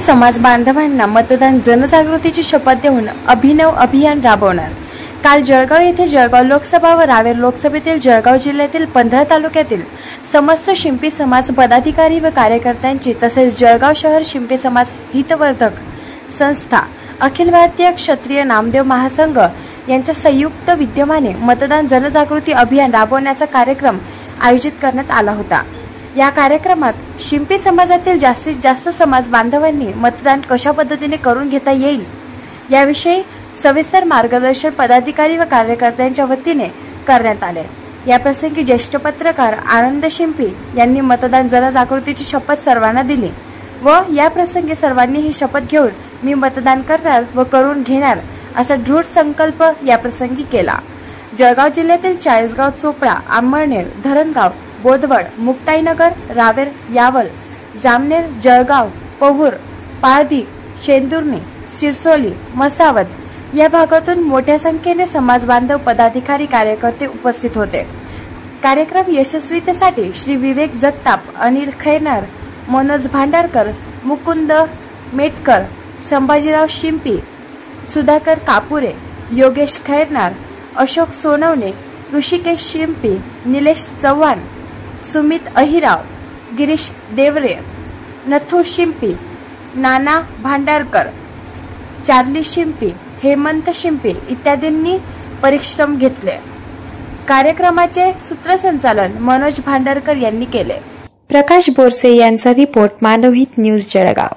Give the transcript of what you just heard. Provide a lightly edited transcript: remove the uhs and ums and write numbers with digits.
समाज बांधवांना मतदान जनजागृतीची शपथ देऊन अभिनव अभियान राबवणार। काल जळगाव येथे जळगाव लोकसभा व रावेर लोकसभेतील जळगाव जिल्ह्यातील 15 तालुक्यातील समस्त शिंपी समाज पदाधिकारी व कार्यकर्त्यांची तसेच जळगाव शहर शिंपी समाज हितवर्धक संस्था अखिल भारतीय क्षत्रिय नामदेव महासंघ यांच्या संयुक्त विद्यमाने मतदान जनजागृती अभियान राबवण्याचा कार्यक्रम आयोजित करण्यात आला होता। या कार्यक्रमात शिंपी समाजातील जास्तीत जास्त समाज बांधवांनी मतदान कशा पद्धतीने करून घेता येईल याविषयी सविस्तर मार्गदर्शन पदाधिकारी व कार्यकर्त्यांच्या वतीने करण्यात आले। या प्रसंगी ज्येष्ठ पत्रकार आनंद शिंपी यांनी मतदान जनजागृतीची शपथ सर्वांना दिली व या प्रसंगी सर्वांनी ही शपथ घेऊन मी मतदान करणार व करून घेणार असा दृढ संकल्प या प्रसंगी केला। जळगाव जिल्ह्यातील चाळीसगाव, चोपडा, आंबळनेर, धरणगाव, बोदवड, मुक्ताईनगर, रावेर, यावल, जामनेर, जळगाव, पहूर, पाळदी, शेंदुर्णी, सिरसोली, मसावत या भागातून मोठ्या संख्येने समाज बांधव पदाधिकारी कार्यकर्ते उपस्थित होते। कार्यक्रम यशस्वीतेसाठी श्री विवेक जगताप, अनिल खैरनार, मनोज भांडारकर, मुकुंद मेटकर, संभाजीराव शिंपी, सुधाकर कापुरे, योगेश खैरनार, अशोक सोनवणे, ऋषिकेश शिंपी, निलेश चव्हाण, सुमित अहिराव, गिरीश देवरे, नथू शिंपी, नाना भांडारकर, चार्ली शिंपी, हेमंत शिंपी इत्यादींनी परिश्रम घेतले। कार्यक्रमाचे सूत्रसंचालन मनोज भांडारकर यांनी केले। प्रकाश बोरसे यांचा रिपोर्ट, मानवहित न्यूज, जळगाव।